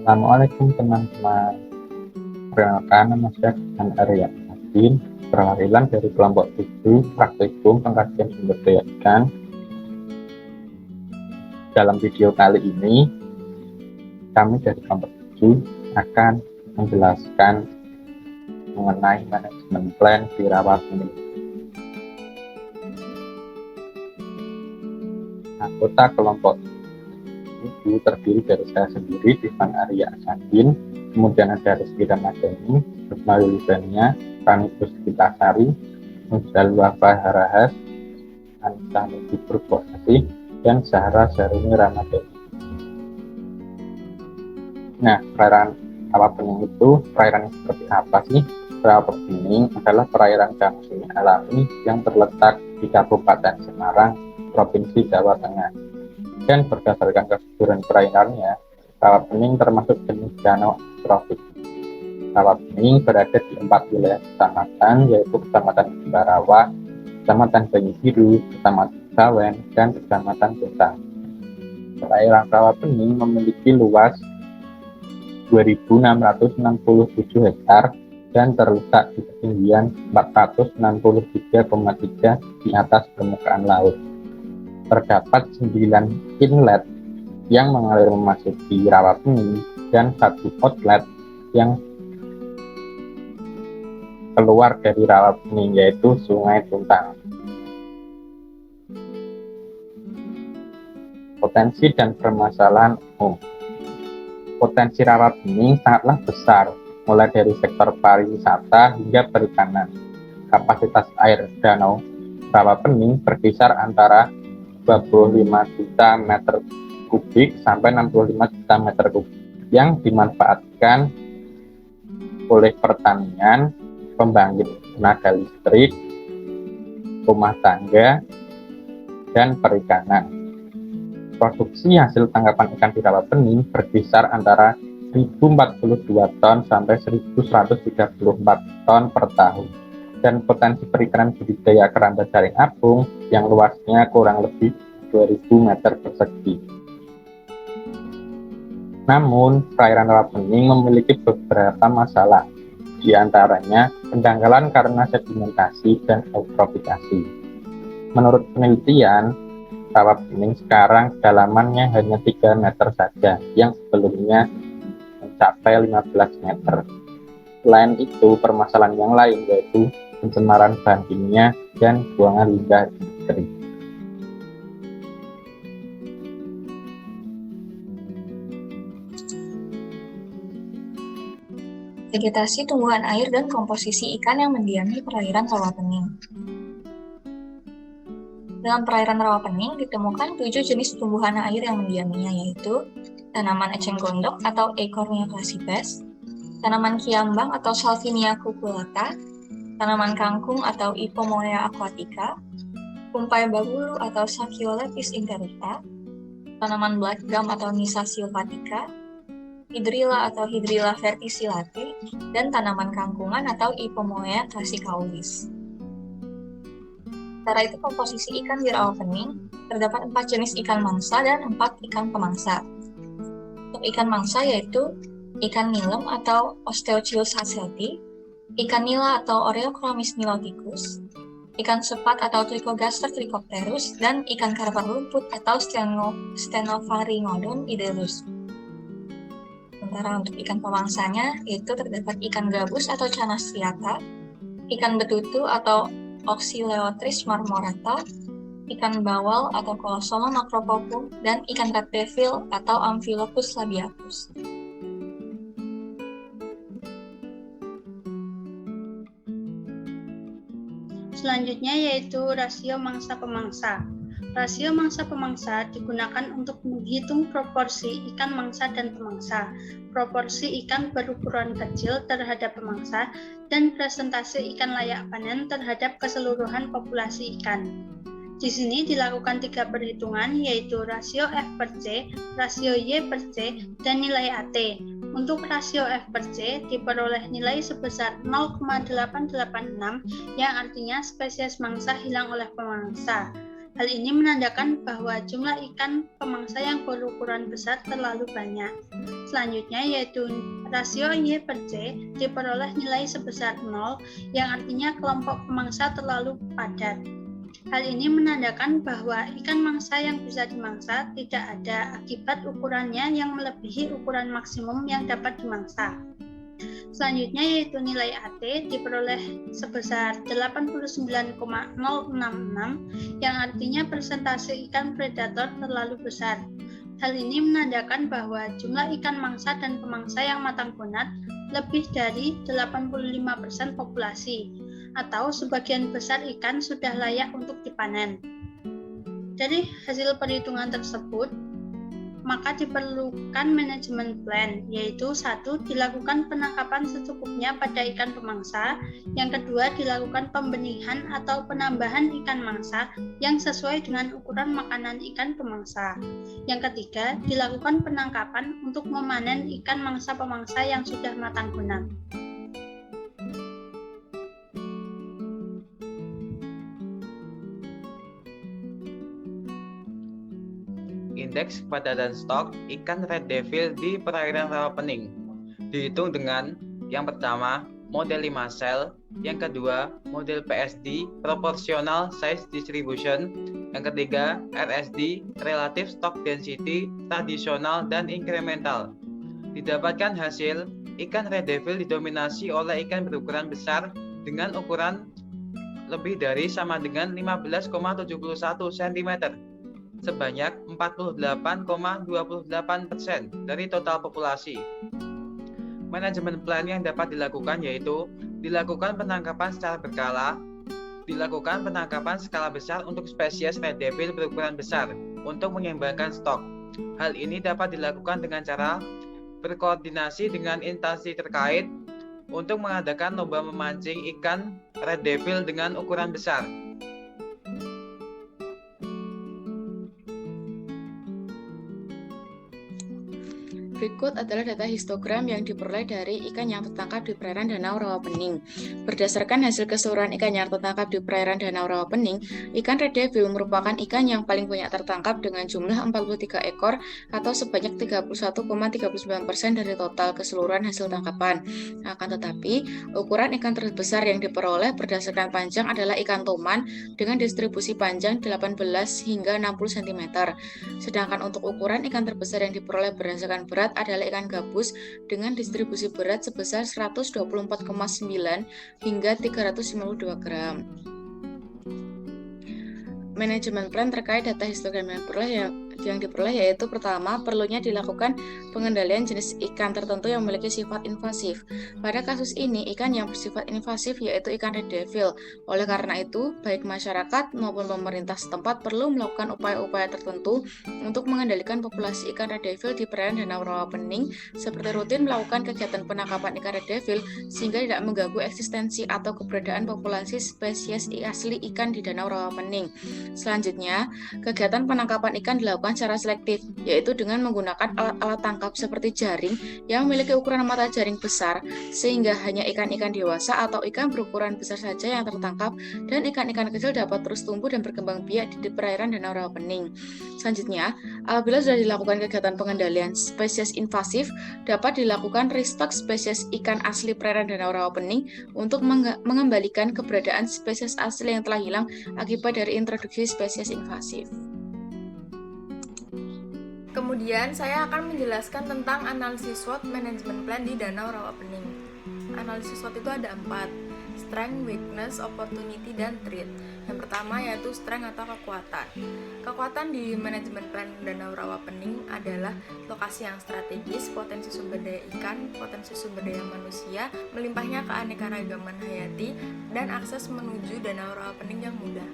Assalamualaikum teman-teman. Perkenalkan, nama saya Arya Adin, perwakilan dari kelompok 7 praktikum pengkajian sumber daya ikan. Dalam video kali ini, kami dari kelompok 7 akan menjelaskan mengenai manajemen plan di rawabening. Anggota kelompok 7 terdiri dari saya sendiri, Ivan Arya Adin, kemudian ada Rizky Ramadhani, Rusmail Libania, Rani Puspitasari, Nuzal Wafa Harahas, Anissa Nudi Purwosari, dan Zahra Zaruni Ramadhani. Nah, perairan rawabening itu perairan seperti apa sih? Rawabening adalah perairan danau sungai alami yang terletak di Kabupaten Semarang, Provinsi Jawa Tengah. Dan berdasarkan kesuburan perairannya, rawabening termasuk jenis danau tropik. Rawabening berada di 4 wilayah kecamatan, yaitu Kecamatan Barawa, Kecamatan Banyu Biru, Kecamatan Sawen, dan Kecamatan Desa. Perairan rawabening memiliki luas 2.667 hektar dan terletak di ketinggian 463,3 di atas permukaan laut. Terdapat 9 inlet yang mengalir memasuki rawabening dan 1 outlet yang keluar dari rawabening, yaitu Sungai Tuntang. Potensi dan permasalahan umum. Potensi rawabening sangatlah besar, mulai dari sektor pariwisata hingga perikanan. Kapasitas air danau rawabening berkisar antara 25 juta meter kubik sampai 65 juta meter kubik yang dimanfaatkan oleh pertanian, pembangkit tenaga listrik, rumah tangga, dan perikanan. Produksi hasil tangkapan ikan di rawabening berkisar antara 1042 ton sampai 1134 ton per tahun. Dan potensi perikanan budidaya keramba jaring apung yang luasnya kurang lebih 2000 meter persegi. Namun, perairan rawabening memiliki beberapa masalah, di antaranya pendangkalan karena sedimentasi dan eutrofikasi. Menurut penelitian, rawabening sekarang kedalamannya hanya 3 meter saja, yang sebelumnya mencapai 15 meter. Selain itu, permasalahan yang lain yaitu pencemaran bahan kimia dan buangan limbah industri. Vegetasi tumbuhan air dan komposisi ikan yang mendiami perairan rawabening. Dalam perairan rawabening ditemukan 7 jenis tumbuhan air yang mendiaminya, yaitu tanaman eceng gondok atau Eichhornia crassipes, tanaman kiambang atau Salvinia cucullata, tanaman kangkung atau Ipomoea aquatica, kumpai babulu atau Saciolepis interrupta, tanaman black gum atau Nyssa sylvatica, hidrilla atau Hydrilla verticillate, dan tanaman kangkungan atau Ipomoea crassicaulis. Secara itu komposisi ikan di rawabening terdapat 4 jenis ikan mangsa dan 4 ikan pemangsa. Untuk ikan mangsa yaitu ikan nilem atau Osteochilus hasselti, ikan nila atau Oreochromis niloticus, ikan sepat atau Trichogaster trichopterus, dan ikan karpa rumput atau Stenopharingodon idelus. Sementara untuk ikan pemangsanya yaitu terdapat ikan gabus atau Canas striata, ikan betutu atau Oxyleotris marmorata, ikan bawal atau Colossoma macropopum, dan ikan red devil atau Amphilochus labiatus. Selanjutnya yaitu rasio mangsa-pemangsa. Rasio mangsa-pemangsa digunakan untuk menghitung proporsi ikan mangsa dan pemangsa, proporsi ikan berukuran kecil terhadap pemangsa, dan presentase ikan layak panen terhadap keseluruhan populasi ikan. Di sini dilakukan 3 perhitungan, yaitu rasio F per C, rasio Y per C, dan nilai AT. Untuk rasio F per C diperoleh nilai sebesar 0,886 yang artinya spesies mangsa hilang oleh pemangsa. Hal ini menandakan bahwa jumlah ikan pemangsa yang berukuran besar terlalu banyak. Selanjutnya yaitu rasio Y per C diperoleh nilai sebesar 0, yang artinya kelompok pemangsa terlalu padat. Hal ini menandakan bahwa ikan mangsa yang bisa dimangsa tidak ada akibat ukurannya yang melebihi ukuran maksimum yang dapat dimangsa. Selanjutnya yaitu nilai AT diperoleh sebesar 89,066, yang artinya persentase ikan predator terlalu besar. Hal ini menandakan bahwa jumlah ikan mangsa dan pemangsa yang matang gonad lebih dari 85% populasi, atau sebagian besar ikan sudah layak untuk dipanen. Dari hasil perhitungan tersebut, maka diperlukan manajemen plan, yaitu 1. Dilakukan penangkapan secukupnya pada ikan pemangsa, yang kedua dilakukan pembenihan atau penambahan ikan mangsa yang sesuai dengan ukuran makanan ikan pemangsa, yang ketiga dilakukan penangkapan untuk memanen ikan mangsa pemangsa yang sudah matang gonad. Indeks kepadatan stok ikan red devil di perairan Rawapening dihitung dengan yang pertama model 5 sel, yang kedua model PSD proportional size distribution, yang ketiga RSD relative stock density tradisional dan incremental. Didapatkan hasil ikan red devil didominasi oleh ikan berukuran besar dengan ukuran lebih dari sama dengan 15,71 cm sebanyak 48,28% dari total populasi. Manajemen plan yang dapat dilakukan yaitu dilakukan penangkapan secara berkala, dilakukan penangkapan skala besar untuk spesies red devil berukuran besar untuk menyeimbangkan stok. Hal ini dapat dilakukan dengan cara berkoordinasi dengan instansi terkait untuk mengadakan lomba memancing ikan red devil dengan ukuran besar. Berikut adalah data histogram yang diperoleh dari ikan yang tertangkap di perairan Danau Rawapening. Berdasarkan hasil keseluruhan ikan yang tertangkap di perairan Danau Rawapening, ikan red devil merupakan ikan yang paling banyak tertangkap dengan jumlah 43 ekor atau sebanyak 31,39% dari total keseluruhan hasil tangkapan. Akan tetapi, ukuran ikan terbesar yang diperoleh berdasarkan panjang adalah ikan toman dengan distribusi panjang 18 hingga 60 cm. Sedangkan untuk ukuran ikan terbesar yang diperoleh berdasarkan berat adalah ikan gabus dengan distribusi berat sebesar 124,9 hingga 352 gram. Manajemen plan terkait data histogram yang diperoleh yaitu pertama, perlunya dilakukan pengendalian jenis ikan tertentu yang memiliki sifat invasif. Pada kasus ini, ikan yang bersifat invasif yaitu ikan red devil. Oleh karena itu, baik masyarakat maupun pemerintah setempat perlu melakukan upaya-upaya tertentu untuk mengendalikan populasi ikan red devil di perairan Danau Rawapening, seperti rutin melakukan kegiatan penangkapan ikan red devil sehingga tidak mengganggu eksistensi atau keberadaan populasi spesies asli ikan di Danau Rawapening. Selanjutnya, kegiatan penangkapan ikan dilakukan secara selektif, yaitu dengan menggunakan alat-alat tangkap seperti jaring yang memiliki ukuran mata jaring besar, sehingga hanya ikan-ikan dewasa atau ikan berukuran besar saja yang tertangkap dan ikan-ikan kecil dapat terus tumbuh dan berkembang biak di perairan Danau Rawapening. Selanjutnya, apabila sudah dilakukan kegiatan pengendalian spesies invasif, dapat dilakukan restock spesies ikan asli perairan Danau Rawapening untuk mengembalikan keberadaan spesies asli yang telah hilang akibat dari introduksi spesies invasif. Kemudian saya akan menjelaskan tentang analisis SWOT management plan di Danau Rawapening. Analisis SWOT itu ada 4, strength, weakness, opportunity, dan threat. Yang pertama yaitu strength atau kekuatan. Kekuatan di manajemen plan Danau Rawapening adalah lokasi yang strategis, potensi sumber daya ikan, potensi sumber daya manusia, melimpahnya keanekaragaman hayati, dan akses menuju Danau Rawapening yang mudah.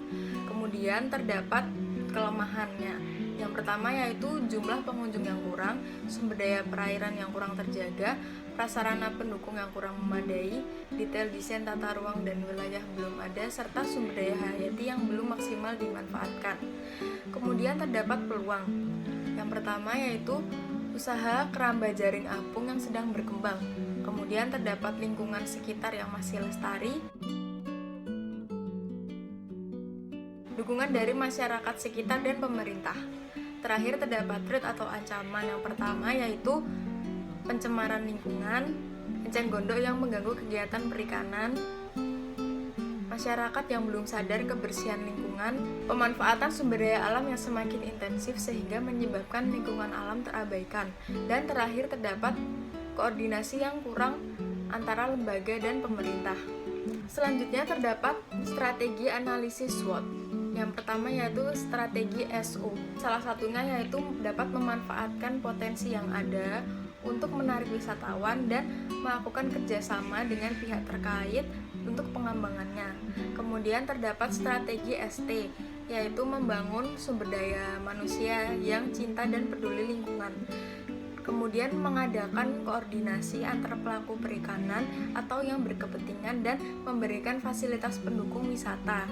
Kemudian terdapat kelemahannya. Yang pertama yaitu jumlah pengunjung yang kurang, sumber daya perairan yang kurang terjaga, prasarana pendukung yang kurang memadai, detail desain tata ruang dan wilayah belum ada, serta sumber daya hayati yang belum maksimal dimanfaatkan. Kemudian terdapat peluang. Yang pertama yaitu usaha keramba jaring apung yang sedang berkembang. Kemudian terdapat lingkungan sekitar yang masih lestari. dukungan dari masyarakat sekitar dan pemerintah. Terakhir terdapat threat atau ancaman. Yang pertama yaitu pencemaran lingkungan, eceng gondok yang mengganggu kegiatan perikanan, masyarakat yang belum sadar kebersihan lingkungan, pemanfaatan sumber daya alam yang semakin intensif sehingga menyebabkan lingkungan alam terabaikan, dan terakhir terdapat koordinasi yang kurang antara lembaga dan pemerintah. Selanjutnya terdapat strategi analisis SWOT. Yang pertama yaitu strategi SO. Salah satunya yaitu dapat memanfaatkan potensi yang ada untuk menarik wisatawan dan melakukan kerjasama dengan pihak terkait untuk pengembangannya. Kemudian terdapat strategi ST, yaitu membangun sumber daya manusia yang cinta dan peduli lingkungan. Kemudian mengadakan koordinasi antar pelaku perikanan atau yang berkepentingan dan memberikan fasilitas pendukung wisata.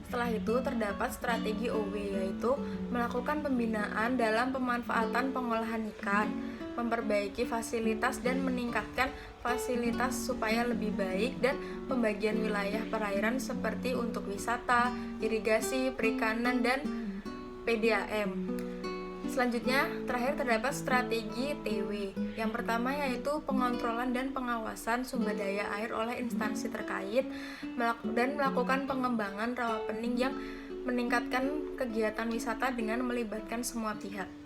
Setelah itu terdapat strategi OW, yaitu melakukan pembinaan dalam pemanfaatan pengolahan ikan, memperbaiki fasilitas dan meningkatkan fasilitas supaya lebih baik, dan pembagian wilayah perairan seperti untuk wisata, irigasi, perikanan, dan PDAM. Selanjutnya, terakhir terdapat strategi TW. Yang pertama yaitu pengontrolan dan pengawasan sumber daya air oleh instansi terkait dan melakukan pengembangan rawa pening yang meningkatkan kegiatan wisata dengan melibatkan semua pihak.